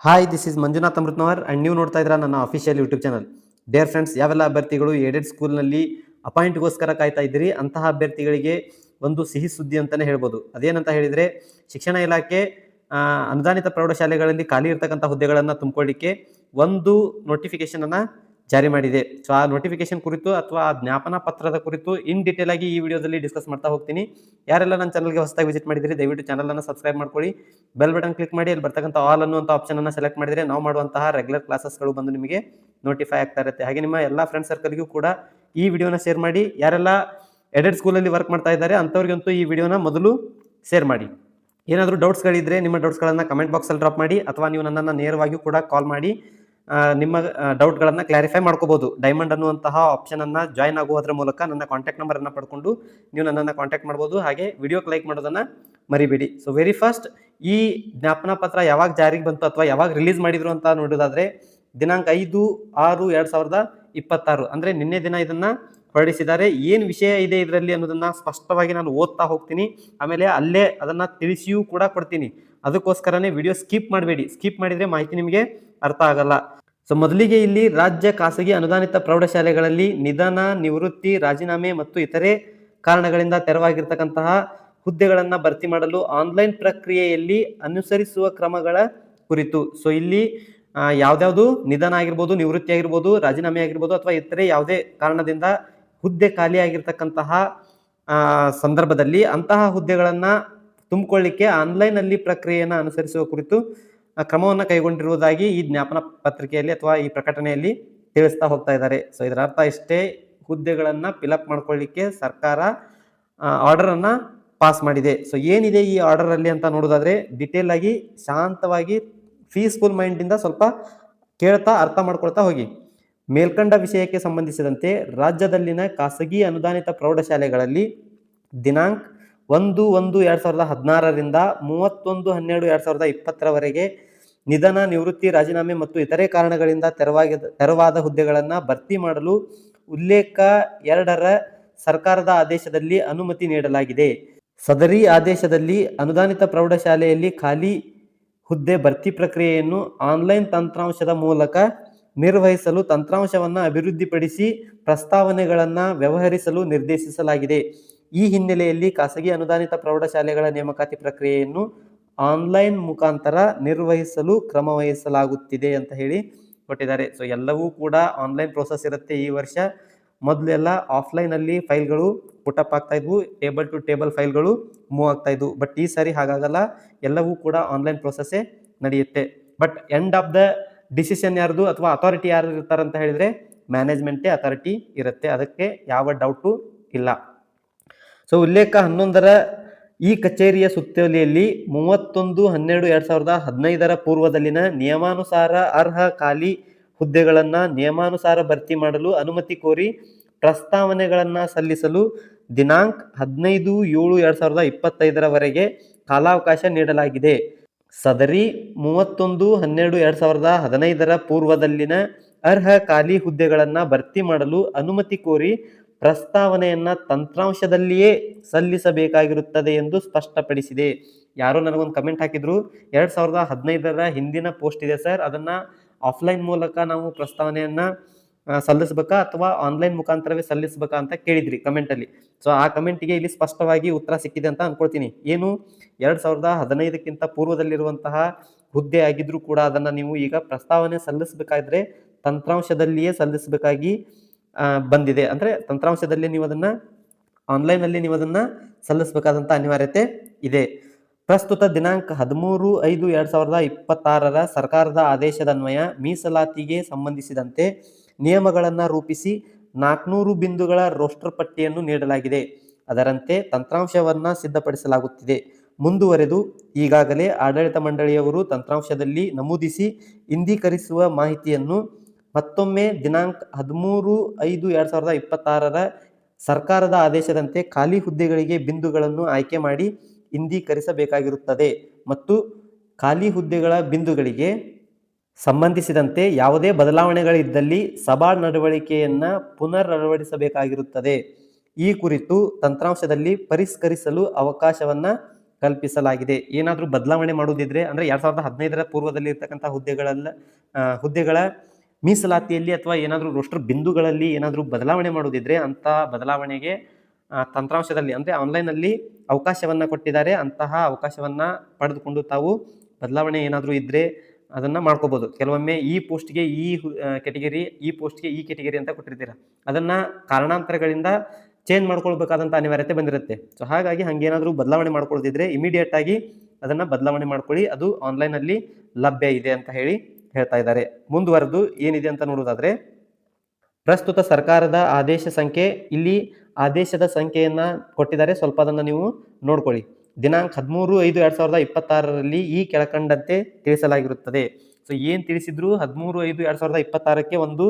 Hi, this is Manjunath Amrutnavar and ನೀವು ನೋಡ್ತಾ ಇದ್ದೀರಾ ನನ್ನ official YouTube channel. Dear friends, ಯಾವೆಲ್ಲ ಅಭ್ಯರ್ಥಿಗಳು ಏಡೆಡ್ ಸ್ಕೂಲ್ನಲ್ಲಿ ಅಪಾಯಿಂಟ್ಗೋಸ್ಕರ ಕಾಯ್ತಾ ಇದ್ದೀರಿ, ಅಂತಹ ಅಭ್ಯರ್ಥಿಗಳಿಗೆ ಒಂದು ಸಿಹಿ ಸುದ್ದಿ ಅಂತಲೇ ಹೇಳ್ಬೋದು. ಅದೇನಂತ ಹೇಳಿದರೆ, ಶಿಕ್ಷಣ ಇಲಾಖೆ ಅನುದಾನಿತ ಪ್ರೌಢಶಾಲೆಗಳಲ್ಲಿ ಖಾಲಿ ಇರ್ತಕ್ಕಂಥ ಹುದ್ದೆಗಳನ್ನು ತುಂಬಿಕೊಳ್ಳಿಕ್ಕೆ ಒಂದು ನೋಟಿಫಿಕೇಶನನ್ನು ಜಾರಿ ಮಾಡಿದೆ. ಸೊ ಆ ನೋಟಿಫಿಕೇಶನ್ ಕುರಿತು ಅಥವಾ ಆ ಜ್ಞಾಪನಾ ಪತ್ರದ ಕುರಿತು ಇನ್ ಡೀಟೇಲ್ ಆಗಿ ಈ ವಿಡಿಯೋದಲ್ಲಿ ಡಿಸ್ಕಸ್ ಮಾಡ್ತಾ ಹೋಗ್ತೀನಿ. ಯಾರೆಲ್ಲ ನನ್ನ ಚಾನಲ್ಗೆ ಹೊಸದಾಗಿ ವಿಸಿಟ್ ಮಾಡಿದರೆ ದಯವಿಟ್ಟು ಚಾನಲನ್ನು ಸಬ್ಸ್ಕ್ರೈಬ್ ಮಾಡ್ಕೊಳ್ಳಿ, ಬೆಲ್ ಬಟನ್ ಕ್ಲಿಕ್ ಮಾಡಿ, ಅಲ್ಲಿ ಬರ್ತಕ್ಕಂಥ ಆಲ್ ಅನ್ನುವಂಥ ಆಪ್ಷನನ್ನು ಸೆಲೆಕ್ಟ್ ಮಾಡಿದರೆ ನಾವು ಮಾಡುವಂತಹ ರೆಗ್ಯುಲರ್ ಕ್ಲಾಸಸ್ಗಳು ಬಂದು ನಿಮಗೆ ನೋಟಿಫೈ ಆಗ್ತಾ ಇರುತ್ತೆ. ಹಾಗೆ ನಿಮ್ಮ ಎಲ್ಲ ಫ್ರೆಂಡ್ ಸರ್ಕಲ್ಗೂ ಕೂಡ ಈ ವಿಡಿಯೋನ ಶೇರ್ ಮಾಡಿ. ಯಾರೆಲ್ಲ ಎಡೆಡ್ ಸ್ಕೂಲಲ್ಲಿ ವರ್ಕ್ ಮಾಡ್ತಾ ಇದ್ದಾರೆ ಅಂಥವ್ರಿಗಂತೂ ಈ ವಿಡಿಯೋನ ಮೊದಲು ಶೇರ್ ಮಾಡಿ. ಏನಾದರೂ ಡೌಟ್ಸ್ಗಳಿದ್ದರೆ ನಿಮ್ಮ ಡೌಟ್ಸ್ಗಳನ್ನು ಕಮೆಂಟ್ ಬಾಕ್ಸಲ್ಲಿ ಡ್ರಾಪ್ ಮಾಡಿ, ಅಥವಾ ನೀವು ನನ್ನನ್ನು ನೇರವಾಗಿಯೂ ಕೂಡ ಕಾಲ್ ಮಾಡಿ ನಿಮ್ಮ ಡೌಟ್ಗಳನ್ನು ಕ್ಲಾರಿಫೈ ಮಾಡ್ಕೋಬಹುದು. ಡೈಮಂಡ್ ಅನ್ನುವಂತಹ ಆಪ್ಷನನ್ನು ಜಾಯ್ನ್ ಆಗುವುದರ ಮೂಲಕ ನನ್ನ ಕಾಂಟ್ಯಾಕ್ಟ್ ನಂಬರನ್ನು ಪಡ್ಕೊಂಡು ನೀವು ನನ್ನನ್ನು ಕಾಂಟ್ಯಾಕ್ಟ್ ಮಾಡ್ಬೋದು. ಹಾಗೆ ವಿಡಿಯೋಕ್ಕೆ ಲೈಕ್ ಮಾಡೋದನ್ನು ಮರಿಬೇಡಿ. ಸೊ ವೆರಿ ಫಸ್ಟ್, ಈ ಜ್ಞಾಪನಾ ಪತ್ರ ಯಾವಾಗ ಜಾರಿಗೆ ಬಂತು ಅಥವಾ ಯಾವಾಗ ರಿಲೀಸ್ ಮಾಡಿದ್ರು ಅಂತ ನೋಡೋದಾದರೆ ದಿನಾಂಕ 5/6/2026 ಅಂದರೆ ನಿನ್ನೆ ದಿನ ಇದನ್ನು ಹೊರಡಿಸಿದ್ದಾರೆ. ಏನು ವಿಷಯ ಇದೆ ಇದರಲ್ಲಿ ಅನ್ನೋದನ್ನು ಸ್ಪಷ್ಟವಾಗಿ ನಾನು ಓದ್ತಾ ಹೋಗ್ತೀನಿ, ಆಮೇಲೆ ಅಲ್ಲೇ ಅದನ್ನು ತಿಳಿಸಿಯೂ ಕೂಡ ಕೊಡ್ತೀನಿ. ಅದಕ್ಕೋಸ್ಕರನೇ ವಿಡಿಯೋ ಸ್ಕಿಪ್ ಮಾಡಬೇಡಿ. ಸ್ಕಿಪ್ ಮಾಡಿದರೆ ಮಾಹಿತಿ ನಿಮಗೆ ಅರ್ಥ ಆಗಲ್ಲ. ಸೊ ಮೊದಲಿಗೆ ಇಲ್ಲಿ ರಾಜ್ಯ ಖಾಸಗಿ ಅನುದಾನಿತ ಪ್ರೌಢಶಾಲೆಗಳಲ್ಲಿ ನಿಧನ, ನಿವೃತ್ತಿ, ರಾಜೀನಾಮೆ ಮತ್ತು ಇತರೆ ಕಾರಣಗಳಿಂದ ತೆರವಾಗಿರ್ತಕ್ಕಂತಹ ಹುದ್ದೆಗಳನ್ನು ಭರ್ತಿ ಮಾಡಲು ಆನ್ಲೈನ್ ಪ್ರಕ್ರಿಯೆಯಲ್ಲಿ ಅನುಸರಿಸುವ ಕ್ರಮಗಳ ಕುರಿತು. ಸೊ ಇಲ್ಲಿ ಯಾವ್ದಾವುದು ನಿಧನ ಆಗಿರ್ಬೋದು, ನಿವೃತ್ತಿ ಆಗಿರ್ಬೋದು, ರಾಜೀನಾಮೆ ಆಗಿರ್ಬೋದು, ಅಥವಾ ಇತರೆ ಯಾವುದೇ ಕಾರಣದಿಂದ ಹುದ್ದೆ ಖಾಲಿ ಆಗಿರ್ತಕ್ಕಂತಹ ಸಂದರ್ಭದಲ್ಲಿ ಅಂತಹ ಹುದ್ದೆಗಳನ್ನು ತುಂಬಿಕೊಳ್ಳಿಕ್ಕೆ ಆನ್ಲೈನಲ್ಲಿ ಪ್ರಕ್ರಿಯೆಯನ್ನು ಅನುಸರಿಸುವ ಕುರಿತು ಕ್ರಮವನ್ನು ಕೈಗೊಂಡಿರುವುದಾಗಿ ಈ ಜ್ಞಾಪನ ಪತ್ರಿಕೆಯಲ್ಲಿ ಅಥವಾ ಈ ಪ್ರಕಟಣೆಯಲ್ಲಿ ತಿಳಿಸ್ತಾ ಹೋಗ್ತಾ ಇದ್ದಾರೆ. ಸೊ ಇದರ ಅರ್ಥ ಇಷ್ಟೇ, ಹುದ್ದೆಗಳನ್ನು ಫಿಲಪ್ ಮಾಡ್ಕೊಳ್ಳಿಕ್ಕೆ ಸರ್ಕಾರ ಆರ್ಡರನ್ನು ಪಾಸ್ ಮಾಡಿದೆ. ಸೊ ಏನಿದೆ ಈ ಆರ್ಡರಲ್ಲಿ ಅಂತ ನೋಡೋದಾದ್ರೆ ಡಿಟೇಲ್ ಆಗಿ ಶಾಂತವಾಗಿ ಪೀಸ್ಫುಲ್ ಮೈಂಡಿಂದ ಸ್ವಲ್ಪ ಕೇಳ್ತಾ ಅರ್ಥ ಮಾಡ್ಕೊಳ್ತಾ ಹೋಗಿ. ಮೇಲ್ಕಂಡ ವಿಷಯಕ್ಕೆ ಸಂಬಂಧಿಸಿದಂತೆ ರಾಜ್ಯದಲ್ಲಿನ ಖಾಸಗಿ ಅನುದಾನಿತ ಪ್ರೌಢಶಾಲೆಗಳಲ್ಲಿ ದಿನಾಂಕ 1/1/2016ರಿಂದ 31/12/2020 ನಿಧನ, ನಿವೃತ್ತಿ, ರಾಜೀನಾಮೆ ಮತ್ತು ಇತರೆ ಕಾರಣಗಳಿಂದ ತೆರವಾದ ಹುದ್ದೆಗಳನ್ನು ಭರ್ತಿ ಮಾಡಲು ಉಲ್ಲೇಖ 2ರ ಸರ್ಕಾರದ ಆದೇಶದಲ್ಲಿ ಅನುಮತಿ ನೀಡಲಾಗಿದೆ. ಸದರಿ ಆದೇಶದಲ್ಲಿ ಅನುದಾನಿತ ಪ್ರೌಢಶಾಲೆಯಲ್ಲಿ ಖಾಲಿ ಹುದ್ದೆ ಭರ್ತಿ ಪ್ರಕ್ರಿಯೆಯನ್ನು ಆನ್ಲೈನ್ ತಂತ್ರಾಂಶದ ಮೂಲಕ ನಿರ್ವಹಿಸಲು ತಂತ್ರಾಂಶವನ್ನು ಅಭಿವೃದ್ಧಿಪಡಿಸಿ ಪ್ರಸ್ತಾವನೆಗಳನ್ನು ವ್ಯವಹರಿಸಲು ನಿರ್ದೇಶಿಸಲಾಗಿದೆ. ಈ ಹಿನ್ನೆಲೆಯಲ್ಲಿ ಖಾಸಗಿ ಅನುದಾನಿತ ಪ್ರೌಢಶಾಲೆಗಳ ನೇಮಕಾತಿ ಪ್ರಕ್ರಿಯೆಯನ್ನು ಆನ್ಲೈನ್ ಮುಖಾಂತರ ನಿರ್ವಹಿಸಲು ಕ್ರಮ ವಹಿಸಲಾಗುತ್ತಿದೆ ಅಂತ ಹೇಳಿ ಕೊಟ್ಟಿದ್ದಾರೆ. ಸೊ ಎಲ್ಲವೂ ಕೂಡ ಆನ್ಲೈನ್ ಪ್ರೋಸೆಸ್ ಇರುತ್ತೆ ಈ ವರ್ಷ. ಮೊದಲೆಲ್ಲ ಆಫ್ಲೈನಲ್ಲಿ ಫೈಲ್ಗಳು ಪುಟಪ್ ಆಗ್ತಾ ಇದ್ವು, ಟೇಬಲ್ ಟು ಟೇಬಲ್ ಫೈಲ್ಗಳು ಮೂವ್ ಆಗ್ತಾ ಇದ್ವು. ಬಟ್ ಈ ಸಾರಿ ಹಾಗಾಗಲ್ಲ, ಎಲ್ಲವೂ ಕೂಡ ಆನ್ಲೈನ್ ಪ್ರೋಸೆಸ್ಸೇ ನಡೆಯುತ್ತೆ. But end of the decision ಯಾರ್ದು ಅಥವಾ ಅಥಾರಿಟಿ ಯಾರು ಇರ್ತಾರೆ ಅಂತ ಹೇಳಿದರೆ ಮ್ಯಾನೇಜ್ಮೆಂಟೇ ಅಥಾರಿಟಿ ಇರುತ್ತೆ, ಅದಕ್ಕೆ ಯಾವ ಡೌಟು ಇಲ್ಲ. ಸೊ ಉಲ್ಲೇಖ 11ರ ಈ ಕಚೇರಿಯ ಸುತ್ತೋಲೆಯಲ್ಲಿ 31/12/2015 ಪೂರ್ವದಲ್ಲಿನ ನಿಯಮಾನುಸಾರ ಅರ್ಹ ಖಾಲಿ ಹುದ್ದೆಗಳನ್ನು ನಿಯಮಾನುಸಾರ ಭರ್ತಿ ಮಾಡಲು ಅನುಮತಿ ಕೋರಿ ಪ್ರಸ್ತಾವನೆಗಳನ್ನು ಸಲ್ಲಿಸಲು ದಿನಾಂಕ 15/7/2025 ಕಾಲಾವಕಾಶ ನೀಡಲಾಗಿದೆ. ಸದರಿ 31/12/2015 ಪೂರ್ವದಲ್ಲಿನ ಅರ್ಹ ಖಾಲಿ ಹುದ್ದೆಗಳನ್ನು ಭರ್ತಿ ಮಾಡಲು ಅನುಮತಿ ಕೋರಿ ಪ್ರಸ್ತಾವನೆಯನ್ನು ತಂತ್ರಾಂಶದಲ್ಲಿಯೇ ಸಲ್ಲಿಸಬೇಕಾಗಿರುತ್ತದೆ ಎಂದು ಸ್ಪಷ್ಟಪಡಿಸಿದೆ. ಯಾರೋ ನನಗೊಂದು ಕಮೆಂಟ್ ಹಾಕಿದ್ರು, 2015ರ ಹಿಂದಿನ ಪೋಸ್ಟ್ ಇದೆ ಸರ್, ಅದನ್ನು ಆಫ್ಲೈನ್ ಮೂಲಕ ನಾವು ಪ್ರಸ್ತಾವನೆಯನ್ನು ಸಲ್ಲಿಸಬೇಕಾ ಅಥವಾ ಆನ್ಲೈನ್ ಮುಖಾಂತರವೇ ಸಲ್ಲಿಸಬೇಕಾ ಅಂತ ಕೇಳಿದ್ರಿ ಕಮೆಂಟಲ್ಲಿ. ಸೊ ಆ ಕಮೆಂಟಿಗೆ ಇಲ್ಲಿ ಸ್ಪಷ್ಟವಾಗಿ ಉತ್ತರ ಸಿಕ್ಕಿದೆ ಅಂತ ಅನ್ಕೊಳ್ತೀನಿ. ಏನು, 2015ಕ್ಕಿಂತ ಪೂರ್ವದಲ್ಲಿರುವಂತಹ ಹುದ್ದೆ ಆಗಿದ್ರೂ ಕೂಡ ಅದನ್ನು ನೀವು ಈಗ ಪ್ರಸ್ತಾವನೆ ಸಲ್ಲಿಸಬೇಕಾದ್ರೆ ತಂತ್ರಾಂಶದಲ್ಲಿಯೇ ಸಲ್ಲಿಸಬೇಕಾಗಿ ಬಂದಿದೆ. ಅಂದರೆ ತಂತ್ರಾಂಶದಲ್ಲಿ ನೀವು ಅದನ್ನು ಆನ್ಲೈನಲ್ಲಿ ನೀವು ಅದನ್ನು ಸಲ್ಲಿಸಬೇಕಾದಂಥ ಅನಿವಾರ್ಯತೆ ಇದೆ. ಪ್ರಸ್ತುತ ದಿನಾಂಕ 13/5/2026 ಸರ್ಕಾರದ ಆದೇಶದನ್ವಯ ಮೀಸಲಾತಿಗೆ ಸಂಬಂಧಿಸಿದಂತೆ ನಿಯಮಗಳನ್ನು ರೂಪಿಸಿ 400 ಬಿಂದುಗಳ ರೋಸ್ಟರ್ ಪಟ್ಟಿಯನ್ನು ನೀಡಲಾಗಿದೆ. ಅದರಂತೆ ತಂತ್ರಾಂಶವನ್ನು ಸಿದ್ಧಪಡಿಸಲಾಗುತ್ತಿದೆ. ಮುಂದುವರೆದು ಈಗಾಗಲೇ ಆಡಳಿತ ಮಂಡಳಿಯವರು ತಂತ್ರಾಂಶದಲ್ಲಿ ನಮೂದಿಸಿ ಇಂದೀಕರಿಸುವ ಮಾಹಿತಿಯನ್ನು ಮತ್ತೊಮ್ಮೆ ದಿನಾಂಕ 13/5/2026 ಸರ್ಕಾರದ ಆದೇಶದಂತೆ ಖಾಲಿ ಹುದ್ದೆಗಳಿಗೆ ಬಿಂದುಗಳನ್ನು ಆಯ್ಕೆ ಮಾಡಿ ಇಂದೀಕರಿಸಬೇಕಾಗಿರುತ್ತದೆ ಮತ್ತು ಖಾಲಿ ಹುದ್ದೆಗಳ ಬಿಂದುಗಳಿಗೆ ಸಂಬಂಧಿಸಿದಂತೆ ಯಾವುದೇ ಬದಲಾವಣೆಗಳಿದ್ದಲ್ಲಿ ಸಭಾ ನಡವಳಿಕೆಯನ್ನು ಪುನರ್ ಅಳವಡಿಸಬೇಕಾಗಿರುತ್ತದೆ. ಈ ಕುರಿತು ತಂತ್ರಾಂಶದಲ್ಲಿ ಪರಿಷ್ಕರಿಸಲು ಅವಕಾಶವನ್ನು ಕಲ್ಪಿಸಲಾಗಿದೆ. ಏನಾದರೂ ಬದಲಾವಣೆ ಮಾಡುವುದಿದ್ರೆ ಅಂದರೆ 2015ರ ಪೂರ್ವದಲ್ಲಿ ಇರ್ತಕ್ಕಂಥ ಹುದ್ದೆಗಳ ಮೀಸಲಾತಿಯಲ್ಲಿ ಅಥವಾ ಏನಾದರೂ ರೋಸ್ಟರ್ ಬಿಂದುಗಳಲ್ಲಿ ಏನಾದರೂ ಬದಲಾವಣೆ ಮಾಡುವುದಿದ್ರೆ ಅಂಥ ಬದಲಾವಣೆಗೆ ತಂತ್ರಾಂಶದಲ್ಲಿ ಅಂದರೆ ಆನ್ಲೈನಲ್ಲಿ ಅವಕಾಶವನ್ನು ಕೊಟ್ಟಿದ್ದಾರೆ. ಅಂತಹ ಅವಕಾಶವನ್ನು ಪಡೆದುಕೊಂಡು ತಾವು ಬದಲಾವಣೆ ಏನಾದರೂ ಇದ್ದರೆ ಅದನ್ನು ಮಾಡ್ಕೋಬೋದು. ಕೆಲವೊಮ್ಮೆ ಈ ಪೋಸ್ಟ್ಗೆ ಈ ಕೆಟಗರಿ, ಈ ಪೋಸ್ಟ್ಗೆ ಈ ಕೆಟಗರಿ ಅಂತ ಕೊಟ್ಟಿರ್ತೀರ, ಅದನ್ನು ಕಾರಣಾಂತರಗಳಿಂದ ಚೇಂಜ್ ಮಾಡ್ಕೊಳ್ಬೇಕಾದಂಥ ಅನಿವಾರ್ಯತೆ ಬಂದಿರುತ್ತೆ. ಸೊ ಹಾಗಾಗಿ ಹಂಗೇನಾದರೂ ಬದಲಾವಣೆ ಮಾಡ್ಕೊಳ್ಳೋದಿದ್ರೆ ಇಮಿಡಿಯೇಟ್ ಆಗಿ ಅದನ್ನು ಬದಲಾವಣೆ ಮಾಡ್ಕೊಳ್ಳಿ, ಅದು ಆನ್ಲೈನಲ್ಲಿ ಲಭ್ಯ ಇದೆ ಅಂತ ಹೇಳ್ತಾ ಇದ್ದಾರೆ. ಮುಂದುವರೆದು ಏನಿದೆ ಅಂತ ನೋಡೋದಾದ್ರೆ, ಪ್ರಸ್ತುತ ಸರ್ಕಾರದ ಆದೇಶ ಸಂಖ್ಯೆ, ಇಲ್ಲಿ ಆದೇಶದ ಸಂಖ್ಯೆಯನ್ನು ಕೊಟ್ಟಿದ್ದಾರೆ, ಸ್ವಲ್ಪ ಅದನ್ನು ನೀವು ನೋಡ್ಕೊಳ್ಳಿ. ದಿನಾಂಕ 13/5/2026ರಲ್ಲಿ ಈ ಕೆಳಕಂಡಂತೆ ತಿಳಿಸಲಾಗಿರುತ್ತದೆ. ಸೊ ಏನು ತಿಳಿಸಿದ್ರು, 13/5/2026ಕ್ಕೆ ಒಂದು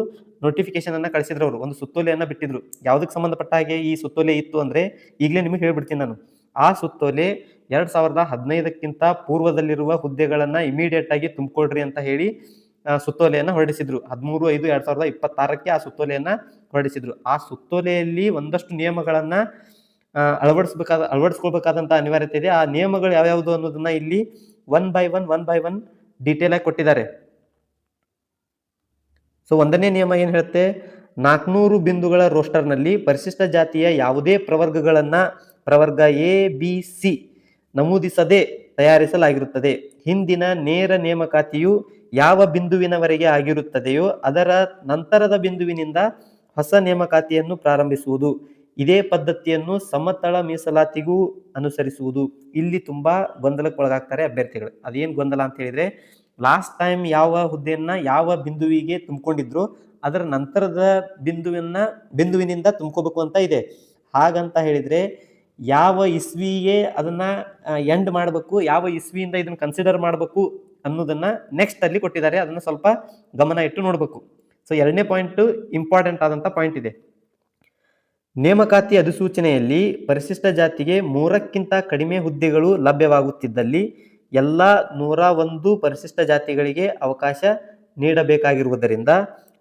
ನೋಟಿಫಿಕೇಶನ್ ಅನ್ನು ಕಳಿಸಿದ್ರು ಅವರು, ಒಂದು ಸುತ್ತೋಲೆಯನ್ನು ಬಿಟ್ಟಿದ್ರು. ಯಾವುದಕ್ಕೆ ಸಂಬಂಧಪಟ್ಟ ಹಾಗೆ ಈ ಸುತ್ತೋಲೆ ಇತ್ತು ಅಂದರೆ ಈಗಲೇ ನಿಮಗೆ ಹೇಳ್ಬಿಡ್ತೀನಿ ನಾನು. ಆ ಸುತ್ತೋಲೆ 2015ಕ್ಕಿಂತ ಪೂರ್ವದಲ್ಲಿರುವ ಹುದ್ದೆಗಳನ್ನು ಇಮಿಡಿಯೇಟ್ ಆಗಿ ತುಂಬಿಕೊಡ್ರಿ ಅಂತ ಹೇಳಿ ಸುತ್ತೋಲೆಯನ್ನು ಹೊರಡಿಸಿದ್ರು. 13/5/2026ಕ್ಕೆ ಆ ಸುತ್ತೋಲೆಯನ್ನು ಹೊರಡಿಸಿದ್ರು. ಆ ಸುತ್ತೋಲೆಯಲ್ಲಿ ಒಂದಷ್ಟು ನಿಯಮಗಳನ್ನು ಅಳವಡಿಸ್ಕೊಳ್ಬೇಕಾದಂಥ ಅನಿವಾರ್ಯತೆ ಇದೆ. ಆ ನಿಯಮಗಳು ಯಾವ್ಯಾವುದು ಅನ್ನೋದನ್ನ ಇಲ್ಲಿ ಒನ್ ಬೈ ಒನ್ ಡೀಟೇಲ್ ಆಗಿ ಕೊಟ್ಟಿದ್ದಾರೆ. ಸೊ ಒಂದನೇ ನಿಯಮ ಏನು ಹೇಳುತ್ತೆ, 400 ಬಿಂದುಗಳ ರೋಸ್ಟರ್ನಲ್ಲಿ ಪರಿಶಿಷ್ಟ ಜಾತಿಯ ಯಾವುದೇ ಪ್ರವರ್ಗ ಎ ಬಿ ಸಿ ನಮೂದಿಸದೆ ತಯಾರಿಸಲಾಗಿರುತ್ತದೆ. ಹಿಂದಿನ ನೇರ ನೇಮಕಾತಿಯು ಯಾವ ಬಿಂದುವಿನವರೆಗೆ ಆಗಿರುತ್ತದೆಯೋ ಅದರ ನಂತರದ ಬಿಂದುವಿನಿಂದ ಹೊಸ ನೇಮಕಾತಿಯನ್ನು ಪ್ರಾರಂಭಿಸುವುದು. ಇದೇ ಪದ್ಧತಿಯನ್ನು ಸಮತಳ ಮೀಸಲಾತಿಗೂ ಅನುಸರಿಸುವುದು. ಇಲ್ಲಿ ತುಂಬಾ ಗೊಂದಲಕ್ಕೊಳಗಾಗ್ತಾರೆ ಅಭ್ಯರ್ಥಿಗಳು. ಅದೇನು ಗೊಂದಲ ಅಂತ ಹೇಳಿದ್ರೆ, ಲಾಸ್ಟ್ ಟೈಮ್ ಯಾವ ಹುದ್ದೆಯನ್ನ ಯಾವ ಬಿಂದುವಿಗೆ ತುಂಬಿಕೊಂಡಿದ್ರು ಅದರ ನಂತರದ ಬಿಂದುವಿನಿಂದ ತುಂಬ್ಕೋಬೇಕು ಅಂತ ಇದೆ. ಹಾಗಂತ ಹೇಳಿದ್ರೆ ಯಾವ ಇಸ್ವಿಗೆ ಅದನ್ನ ಎಂಡ್ ಮಾಡಬೇಕು, ಯಾವ ಇಸ್ವಿಯಿಂದ ಇದನ್ನ ಕನ್ಸಿಡರ್ ಮಾಡಬೇಕು ಅನ್ನೋದನ್ನ ನೆಕ್ಸ್ಟ್ ಅಲ್ಲಿ ಕೊಟ್ಟಿದ್ದಾರೆ. ಅದನ್ನ ಸ್ವಲ್ಪ ಗಮನ ಇಟ್ಟು ನೋಡ್ಬೇಕು. ಸೊ ಎರಡನೇ ಪಾಯಿಂಟ್ ಇಂಪಾರ್ಟೆಂಟ್ ಆದಂತ ಪಾಯಿಂಟ್ ಇದೆ. ನೇಮಕಾತಿ ಅಧಿಸೂಚನೆಯಲ್ಲಿ ಪರಿಶಿಷ್ಟ ಜಾತಿಗೆ 3ಕ್ಕಿಂತ ಕಡಿಮೆ ಹುದ್ದೆಗಳು ಲಭ್ಯವಾಗುತ್ತಿದ್ದಲ್ಲಿ ಎಲ್ಲ 101 ಪರಿಶಿಷ್ಟ ಜಾತಿಗಳಿಗೆ ಅವಕಾಶ ನೀಡಬೇಕಾಗಿರುವುದರಿಂದ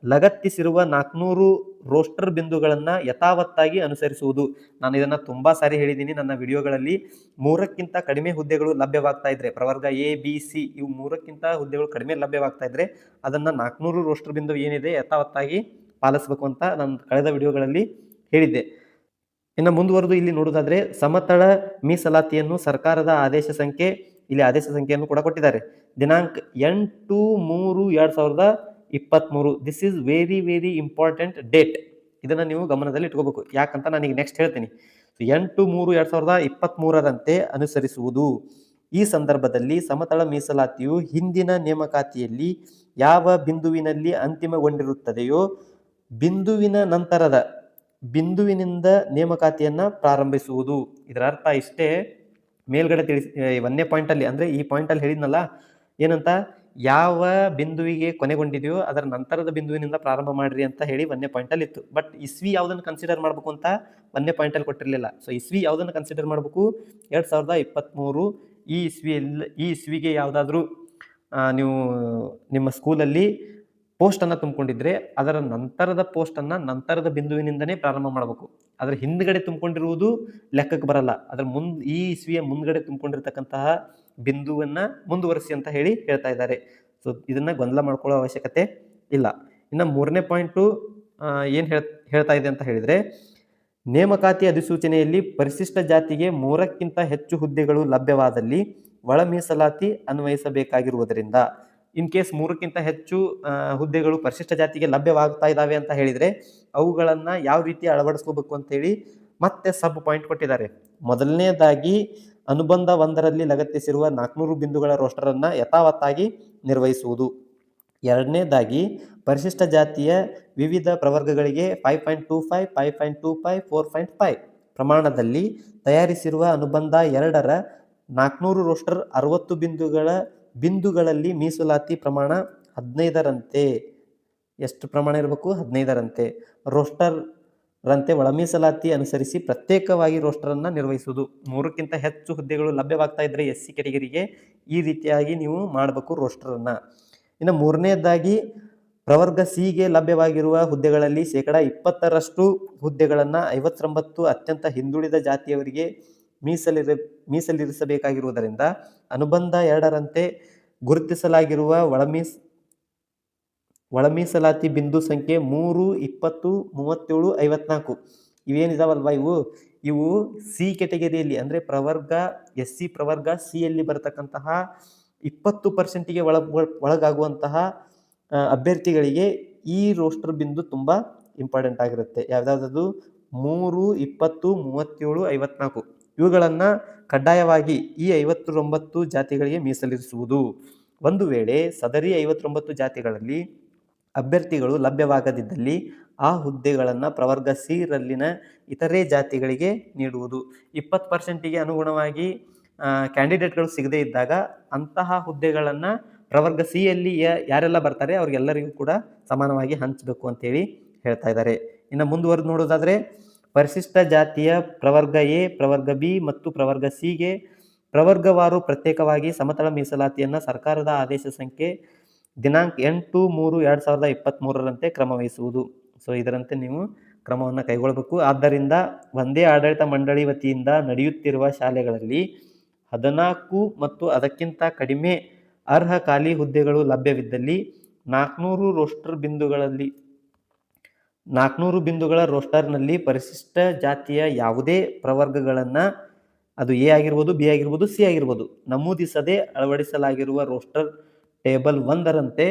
ಲಗತ್ತಿಸಿರುವ 400 ರೋಸ್ಟರ್ ಬಿಂದುಗಳನ್ನು ಯಥಾವತ್ತಾಗಿ ಅನುಸರಿಸುವುದು. ನಾನು ಇದನ್ನು ತುಂಬಾ ಸಾರಿ ಹೇಳಿದ್ದೀನಿ ನನ್ನ ವಿಡಿಯೋಗಳಲ್ಲಿ. 3ಕ್ಕಿಂತ ಕಡಿಮೆ ಹುದ್ದೆಗಳು ಲಭ್ಯವಾಗ್ತಾ ಇದ್ರೆ, ಪ್ರವರ್ಗ ಎ ಬಿ ಸಿ ಇವು 3ಕ್ಕಿಂತ ಹುದ್ದೆಗಳು ಕಡಿಮೆ ಲಭ್ಯವಾಗ್ತಾ ಇದ್ರೆ ಅದನ್ನ 400 ರೋಸ್ಟರ್ ಬಿಂದು ಏನಿದೆ ಯಥಾವತ್ತಾಗಿ ಪಾಲಿಸಬೇಕು ಅಂತ ನಾನು ಕಳೆದ ವಿಡಿಯೋಗಳಲ್ಲಿ ಹೇಳಿದ್ದೆ. ಇನ್ನು ಮುಂದುವರೆದು ಇಲ್ಲಿ ನೋಡೋದಾದ್ರೆ, ಸಮತಳ ಮೀಸಲಾತಿಯನ್ನು ಸರ್ಕಾರದ ಆದೇಶ ಸಂಖ್ಯೆಯನ್ನು ಕೂಡ ಕೊಟ್ಟಿದ್ದಾರೆ. ದಿನಾಂಕ 8/3/2023. This is very very important date. ಇದನ್ನ ನೀವು ಗಮನದಲ್ಲಿ ಇಟ್ಕೋಬೇಕು. ಯಾಕಂತ ನಾನೀಗ ನೆಕ್ಸ್ಟ್ ಹೇಳ್ತೀನಿ. 8/3/2023ರಂತೆ ಅನುಸರಿಸುವುದು. ಈ ಸಂದರ್ಭದಲ್ಲಿ ಸಮತಳ ಮೀಸಲಾತಿಯು ಹಿಂದಿನ ನೇಮಕಾತಿಯಲ್ಲಿ ಯಾವ ಬಿಂದುವಿನಲ್ಲಿ ಅಂತಿಮಗೊಂಡಿರುತ್ತದೆಯೋ ಬಿಂದುವಿನಿಂದ ನೇಮಕಾತಿಯನ್ನ ಪ್ರಾರಂಭಿಸುವುದು. ಇದರ ಅರ್ಥ ಇಷ್ಟೇ. ಮೇಲ್ಗಡೆ ಒಂದನೇ ಪಾಯಿಂಟ್ ಅಲ್ಲಿ, ಅಂದ್ರೆ ಈ ಪಾಯಿಂಟ್ ಅಲ್ಲಿ ಹೇಳಿದ್ನಲ್ಲ ಏನಂತ, ಯಾವ ಬಿಂದುವಿಗೆ ಕೊನೆಗೊಂಡಿದೆಯೋ ಅದರ ನಂತರದ ಬಿಂದುವಿನಿಂದ ಪ್ರಾರಂಭ ಮಾಡ್ರಿ ಅಂತ ಹೇಳಿ ಒಂದನೇ ಪಾಯಿಂಟ್ ಅಲ್ಲಿ ಇತ್ತು. ಬಟ್ ಇಸ್ವಿ ಯಾವ್ದನ್ನು ಕನ್ಸಿಡರ್ ಮಾಡ್ಬೇಕು ಅಂತ ಒಂದನೇ ಪಾಯಿಂಟ್ ಅಲ್ಲಿ ಕೊಟ್ಟಿರಲಿಲ್ಲ. ಸೊ ಇಸ್ವಿ ಯಾವ್ದನ್ನು ಕನ್ಸಿಡರ್ ಮಾಡ್ಬೇಕು, 2023 ಈ ಇಸ್ವಿಗೆ ಯಾವ್ದಾದ್ರು ನೀವು ನಿಮ್ಮ ಸ್ಕೂಲಲ್ಲಿ ಪೋಸ್ಟ್ ಅನ್ನ ತುಂಬಿಕೊಂಡಿದ್ರೆ ಅದರ ನಂತರದ ಪೋಸ್ಟ್ ಅನ್ನ ನಂತರದ ಬಿಂದುವಿನಿಂದನೇ ಪ್ರಾರಂಭ ಮಾಡಬೇಕು. ಅದ್ರ ಹಿಂದ್ಗಡೆ ತುಂಬಿಕೊಂಡಿರುವುದು ಲೆಕ್ಕಕ್ಕೆ ಬರಲ್ಲ. ಅದ್ರ ಈ ಇಸ್ವಿಯ ಮುಂದ್ಗಡೆ ತುಂಬಿಕೊಂಡಿರ್ತಕ್ಕಂತಹ ಬಿಂದುವನ್ನ ಮುಂದುವರಿಸಿ ಅಂತ ಹೇಳ್ತಾ ಇದ್ದಾರೆ. ಸೊ ಇದನ್ನ ಗೊಂದಲ ಮಾಡ್ಕೊಳ್ಳೋ ಅವಶ್ಯಕತೆ ಇಲ್ಲ. ಇನ್ನು ಮೂರನೇ ಪಾಯಿಂಟು ಏನ್ ಹೇಳ್ತಾ ಇದೆ ಅಂತ ಹೇಳಿದ್ರೆ, ನೇಮಕಾತಿ ಅಧಿಸೂಚನೆಯಲ್ಲಿ ಪರಿಶಿಷ್ಟ ಜಾತಿಗೆ 3ಕ್ಕಿಂತ ಹೆಚ್ಚು ಹುದ್ದೆಗಳು ಲಭ್ಯವಾದಲ್ಲಿ ಒಳ ಮೀಸಲಾತಿ ಅನ್ವಯಿಸಬೇಕಾಗಿರುವುದರಿಂದ, ಇನ್ ಕೇಸ್ 3ಕ್ಕಿಂತ ಹೆಚ್ಚು ಹುದ್ದೆಗಳು ಪರಿಶಿಷ್ಟ ಜಾತಿಗೆ ಲಭ್ಯವಾಗ್ತಾ ಇದ್ದಾವೆ ಅಂತ ಹೇಳಿದ್ರೆ ಅವುಗಳನ್ನ ಯಾವ ರೀತಿ ಅಳವಡಿಸ್ಕೋಬೇಕು ಅಂತ ಹೇಳಿ ಮತ್ತೆ ಸಬ್ ಪಾಯಿಂಟ್ ಕೊಟ್ಟಿದ್ದಾರೆ. ಮೊದಲನೇದಾಗಿ ಅನುಬಂಧ 1ರಲ್ಲಿ ಲಗತ್ತಿಸಿರುವ 400 ಬಿಂದುಗಳ ರೋಸ್ಟರ್ ಅನ್ನ ಯಥಾವತ್ತಾಗಿ ನಿರ್ವಹಿಸುವುದು. ಎರಡನೇದಾಗಿ ಪರಿಶಿಷ್ಟ ಜಾತಿಯ ವಿವಿಧ ಪ್ರವರ್ಗಗಳಿಗೆ 5.25, 5.25, 4.5 ಪ್ರಮಾಣದಲ್ಲಿ ತಯಾರಿಸಿರುವ ಅನುಬಂಧ 2ರ 400 ರೋಸ್ಟರ್ 60 ಬಿಂದುಗಳಲ್ಲಿ ಮೀಸಲಾತಿ ಪ್ರಮಾಣ 15ರಂತೆ. ಎಷ್ಟು ಪ್ರಮಾಣ ಇರಬೇಕು, 15ರಂತೆ ರೋಸ್ಟರ್ ರಂತೆ ಒಳ ಮೀಸಲಾತಿ ಅನುಸರಿಸಿ ಪ್ರತ್ಯೇಕವಾಗಿ ರೋಸ್ಟರ್ ಅನ್ನ ನಿರ್ವಹಿಸುವುದು. 3ಕ್ಕಿಂತ ಹೆಚ್ಚು ಹುದ್ದೆಗಳು ಲಭ್ಯವಾಗ್ತಾ ಇದ್ರೆ SC ಕೆಟಗರಿಗೆ ಈ ರೀತಿಯಾಗಿ ನೀವು ಮಾಡಬೇಕು ರೋಸ್ಟರ್ ಅನ್ನ. ಇನ್ನು ಮೂರನೇದಾಗಿ ಪ್ರವರ್ಗ ಸಿಗೆ ಲಭ್ಯವಾಗಿರುವ ಹುದ್ದೆಗಳಲ್ಲಿ 20% ಹುದ್ದೆಗಳನ್ನ 59 ಅತ್ಯಂತ ಹಿಂದುಳಿದ ಜಾತಿಯವರಿಗೆ ಮೀಸಲಿರಿಸಬೇಕಾಗಿರುವುದರಿಂದ ಅನುಬಂಧ 2ರಂತೆ ಗುರುತಿಸಲಾಗಿರುವ ಒಳ ಮೀಸಲಾತಿ ಬಿಂದು ಸಂಖ್ಯೆ 3, 20, 37, 54 ಇವೇನಿದಾವಲ್ವಾ ಇವು ಸಿ ಕೆಟಗರಿಯಲ್ಲಿ ಅಂದರೆ ಪ್ರವರ್ಗ SC ಪ್ರವರ್ಗ ಸಿಯಲ್ಲಿ ಬರತಕ್ಕಂತಹ 20%ಗೆ ಒಳಗಾಗುವಂತಹ ಅಭ್ಯರ್ಥಿಗಳಿಗೆ ಈ ರೋಸ್ಟರ್ ಬಿಂದು ತುಂಬ ಇಂಪಾರ್ಟೆಂಟ್ ಆಗಿರುತ್ತೆ. ಯಾವ್ದಾವುದು 3, 20, 37, 54 ಇವುಗಳನ್ನು ಕಡ್ಡಾಯವಾಗಿ ಈ 59 ಜಾತಿಗಳಿಗೆ ಮೀಸಲಿರಿಸುವುದು. ಒಂದು ವೇಳೆ ಸದರಿ 59 ಜಾತಿಗಳಲ್ಲಿ ಅಭ್ಯರ್ಥಿಗಳು ಲಭ್ಯವಾಗದಿದ್ದಲ್ಲಿ ಆ ಹುದ್ದೆಗಳನ್ನು ಪ್ರವರ್ಗ ಸಿ ರಲ್ಲಿನ ಇತರೆ ಜಾತಿಗಳಿಗೆ ನೀಡುವುದು. 20%ಗೆ ಅನುಗುಣವಾಗಿ ಕ್ಯಾಂಡಿಡೇಟ್ಗಳು ಸಿಗದೇ ಇದ್ದಾಗ ಅಂತಹ ಹುದ್ದೆಗಳನ್ನು ಪ್ರವರ್ಗ ಸಿಯಲ್ಲಿ ಯಾರೆಲ್ಲ ಬರ್ತಾರೆ ಅವ್ರಿಗೆಲ್ಲರಿಗೂ ಕೂಡ ಸಮಾನವಾಗಿ ಹಂಚಬೇಕು ಅಂತೇಳಿ ಹೇಳ್ತಾ ಇದ್ದಾರೆ. ಇನ್ನು ಮುಂದುವರೆದು ನೋಡೋದಾದರೆ ಪರಿಶಿಷ್ಟ ಜಾತಿಯ ಪ್ರವರ್ಗ ಎ, ಪ್ರವರ್ಗ ಬಿ ಮತ್ತು ಪ್ರವರ್ಗ ಸಿಗೆ ಪ್ರವರ್ಗವಾರು ಪ್ರತ್ಯೇಕವಾಗಿ ಸಮತಳ ಮೀಸಲಾತಿಯನ್ನು ಸರ್ಕಾರದ ಆದೇಶ ಸಂಖ್ಯೆ ದಿನಾಂಕ 8/3/2023ರಂತೆ ಕ್ರಮವಹಿಸುವುದು. ಸೊ ಇದರಂತೆ ನೀವು ಕ್ರಮವನ್ನು ಕೈಗೊಳ್ಳಬೇಕು. ಆದ್ದರಿಂದ ಒಂದೇ ಆಡಳಿತ ಮಂಡಳಿ ವತಿಯಿಂದ ನಡೆಯುತ್ತಿರುವ ಶಾಲೆಗಳಲ್ಲಿ 14 ಮತ್ತು ಅದಕ್ಕಿಂತ ಕಡಿಮೆ ಅರ್ಹ ಖಾಲಿ ಹುದ್ದೆಗಳು ಲಭ್ಯವಿದ್ದಲ್ಲಿ 400 ಬಿಂದುಗಳ ರೋಸ್ಟರ್ನಲ್ಲಿ ಪರಿಶಿಷ್ಟ ಜಾತಿಯ ಯಾವುದೇ ಪ್ರವರ್ಗಗಳನ್ನು ಅದು ಎ ಆಗಿರ್ಬೋದು, ಬಿ ಆಗಿರ್ಬೋದು, ಸಿ ಆಗಿರ್ಬೋದು ನಮೂದಿಸದೆ ಅಳವಡಿಸಲಾಗಿರುವ ರೋಸ್ಟರ್ ಟೇಬಲ್ 1ರಂತೆ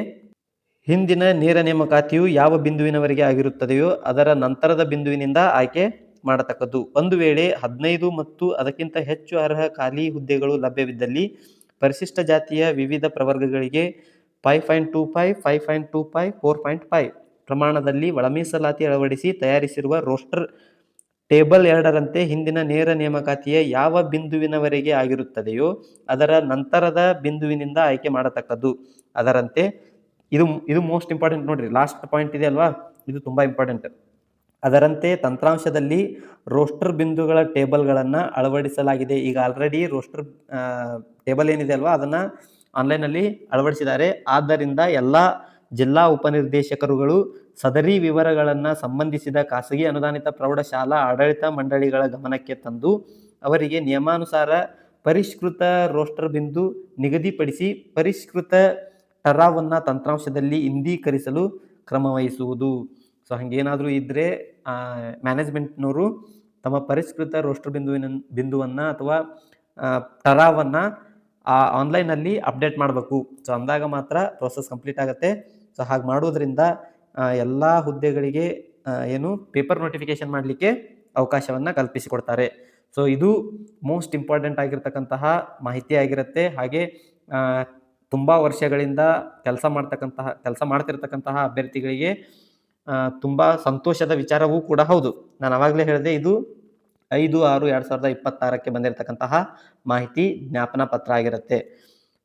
ಹಿಂದಿನ ನೇರ ನೇಮಕಾತಿಯು ಯಾವ ಬಿಂದುವಿನವರೆಗೆ ಆಗಿರುತ್ತದೆಯೋ ಅದರ ನಂತರದ ಬಿಂದುವಿನಿಂದ ಆಯ್ಕೆ ಮಾಡತಕ್ಕದ್ದು. ಒಂದು ವೇಳೆ 15 ಮತ್ತು ಅದಕ್ಕಿಂತ ಹೆಚ್ಚು ಅರ್ಹ ಖಾಲಿ ಹುದ್ದೆಗಳು ಲಭ್ಯವಿದ್ದಲ್ಲಿ ಪರಿಶಿಷ್ಟ ಜಾತಿಯ ವಿವಿಧ ಪ್ರವರ್ಗಗಳಿಗೆ 5.25, 5.25, 4.5 ಪ್ರಮಾಣದಲ್ಲಿ ಒಳ ಮೀಸಲಾತಿ ಅಳವಡಿಸಿ ತಯಾರಿಸಿರುವ ರೋಸ್ಟರ್ ಟೇಬಲ್ 2ರಂತೆ ಹಿಂದಿನ ನೇರ ನೇಮಕಾತಿಯ ಯಾವ ಬಿಂದುವಿನವರೆಗೆ ಆಗಿರುತ್ತದೆಯೋ ಅದರ ನಂತರದ ಬಿಂದುವಿನಿಂದ ಆಯ್ಕೆ ಮಾಡತಕ್ಕದ್ದು. ಅದರಂತೆ ಇದು ಮೋಸ್ಟ್ ಇಂಪಾರ್ಟೆಂಟ್ ನೋಡ್ರಿ, ಲಾಸ್ಟ್ ಪಾಯಿಂಟ್ ಇದೆ ಅಲ್ವಾ, ಇದು ತುಂಬ ಇಂಪಾರ್ಟೆಂಟ್. ಅದರಂತೆ ತಂತ್ರಾಂಶದಲ್ಲಿ ರೋಸ್ಟರ್ ಬಿಂದುಗಳ ಟೇಬಲ್ಗಳನ್ನು ಅಳವಡಿಸಲಾಗಿದೆ. ಈಗ ಆಲ್ರೆಡಿ ರೋಸ್ಟರ್ ಟೇಬಲ್ ಏನಿದೆ ಅಲ್ವಾ ಅದನ್ನು ಆನ್ಲೈನಲ್ಲಿ ಅಳವಡಿಸಿದ್ದಾರೆ. ಆದ್ದರಿಂದ ಎಲ್ಲ ಜಿಲ್ಲಾ ಉಪನಿರ್ದೇಶಕರುಗಳು ಸದರಿ ವಿವರಗಳನ್ನು ಸಂಬಂಧಿಸಿದ ಖಾಸಗಿ ಅನುದಾನಿತ ಪ್ರೌಢಶಾಲಾ ಆಡಳಿತ ಮಂಡಳಿಗಳ ಗಮನಕ್ಕೆ ತಂದು ಅವರಿಗೆ ನಿಯಮಾನುಸಾರ ಪರಿಷ್ಕೃತ ರೋಸ್ಟರ್ ಬಿಂದು ನಿಗದಿಪಡಿಸಿ ಪರಿಷ್ಕೃತ ಟರಾವನ್ನು ತಂತ್ರಾಂಶದಲ್ಲಿ ಇಂದೀಕರಿಸಲು ಕ್ರಮವಹಿಸುವುದು. ಸೊ ಹಾಗೇನಾದರೂ ಇದ್ದರೆ ಮ್ಯಾನೇಜ್ಮೆಂಟ್ನವರು ತಮ್ಮ ಪರಿಷ್ಕೃತ ರೋಸ್ಟರ್ ಬಿಂದುವನ್ನು ಅಥವಾ ಟರಾವನ್ನು ಆನ್ಲೈನಲ್ಲಿ ಅಪ್ಡೇಟ್ ಮಾಡಬೇಕು. ಸೊ ಅಂದಾಗ ಮಾತ್ರ ಪ್ರೋಸೆಸ್ ಕಂಪ್ಲೀಟ್ ಆಗುತ್ತೆ. ಸೊ ಹಾಗೆ ಮಾಡೋದ್ರಿಂದ ಎಲ್ಲ ಹುದ್ದೆಗಳಿಗೆ ಪೇಪರ್ ನೋಟಿಫಿಕೇಶನ್ ಮಾಡಲಿಕ್ಕೆ ಅವಕಾಶವನ್ನು ಕಲ್ಪಿಸಿಕೊಡ್ತಾರೆ. ಸೊ ಇದು ಮೋಸ್ಟ್ ಇಂಪಾರ್ಟೆಂಟ್ ಆಗಿರ್ತಕ್ಕಂತಹ ಮಾಹಿತಿ ಆಗಿರುತ್ತೆ. ಹಾಗೆ ತುಂಬ ವರ್ಷಗಳಿಂದ ಕೆಲಸ ಮಾಡ್ತಿರ್ತಕ್ಕಂತಹ ಅಭ್ಯರ್ಥಿಗಳಿಗೆ ತುಂಬ ಸಂತೋಷದ ವಿಚಾರವೂ ಕೂಡ ಹೌದು. ನಾನು ಆವಾಗಲೇ ಹೇಳಿದೆ, ಇದು 5/6/2026ಕ್ಕೆ ಬಂದಿರತಕ್ಕಂತಹ ಮಾಹಿತಿ ಜ್ಞಾಪನ ಪತ್ರ ಆಗಿರುತ್ತೆ.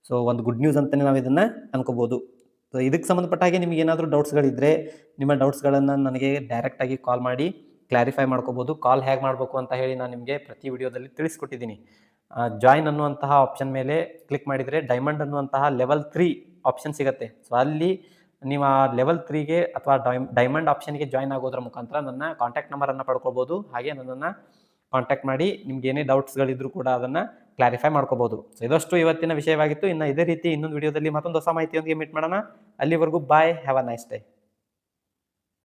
ಸೊ ಒಂದು ಗುಡ್ ನ್ಯೂಸ್ ಅಂತಲೇ ನಾವು ಇದನ್ನು ಅನ್ಕೋಬೋದು. ಸೊ ಇದಕ್ಕೆ ಸಂಬಂಧಪಟ್ಟ ಹಾಗೆ ನಿಮಗೆ ಏನಾದರೂ ಡೌಟ್ಸ್ಗಳಿದ್ದರೆ ನಿಮ್ಮ ಡೌಟ್ಸ್ಗಳನ್ನು ನನಗೆ ಡೈರೆಕ್ಟಾಗಿ ಕಾಲ್ ಮಾಡಿ ಕ್ಲಾರಿಫೈ ಮಾಡ್ಕೋಬೋದು. ಕಾಲ್ ಹೇಗೆ ಮಾಡಬೇಕು ಅಂತ ಹೇಳಿ ನಾನು ನಿಮಗೆ ಪ್ರತಿ ವಿಡಿಯೋದಲ್ಲಿ ತಿಳಿಸ್ಕೊಟ್ಟಿದ್ದೀನಿ. ಜಾಯಿನ್ ಅನ್ನುವಂತಹ ಆಪ್ಷನ್ ಮೇಲೆ ಕ್ಲಿಕ್ ಮಾಡಿದರೆ ಡೈಮಂಡ್ ಅನ್ನುವಂತಹ ಲೆವೆಲ್ 3 ಆಪ್ಷನ್ ಸಿಗುತ್ತೆ. ಸೊ ಅಲ್ಲಿ ನೀವು ಆ ಲೆವೆಲ್ 3ಗೆ ಅಥವಾ ಡೈಮಂಡ್ ಆಪ್ಷನ್ಗೆ ಜಾಯಿನ್ ಆಗೋದ್ರ ಮುಖಾಂತರ ನನ್ನ ಕಾಂಟ್ಯಾಕ್ಟ್ ನಂಬರನ್ನು ಪಡ್ಕೋಬೋದು. ಹಾಗೆ ನನ್ನನ್ನು ಕಾಂಟ್ಯಾಕ್ಟ್ ಮಾಡಿ ನಿಮ್ಗೆ ಏನೇ ಡೌಟ್ಸ್ಗಳಿದ್ರೂ ಕೂಡ ಅದನ್ನು ಕ್ಲಾರಿಫೈ ಮಾಡ್ಕೋಬೋದು. ಸೊ ಇದಷ್ಟು ಇವತ್ತಿನ ವಿಷಯವಾಗಿತ್ತು. ಇನ್ನು ಇದೇ ರೀತಿ ಇನ್ನೊಂದು ವಿಡಿಯೋದಲ್ಲಿ ಮತ್ತೊಂದು ಹೊಸ ಮಾಹಿತಿಯೊಂದಿಗೆ ಮೀಟ್ ಮಾಡೋಣ. ಅಲ್ಲಿವರೆಗೂ ಬಾಯ್, ಹ್ಯಾವ್ ಅ ನೈಸ್ ಡೇ.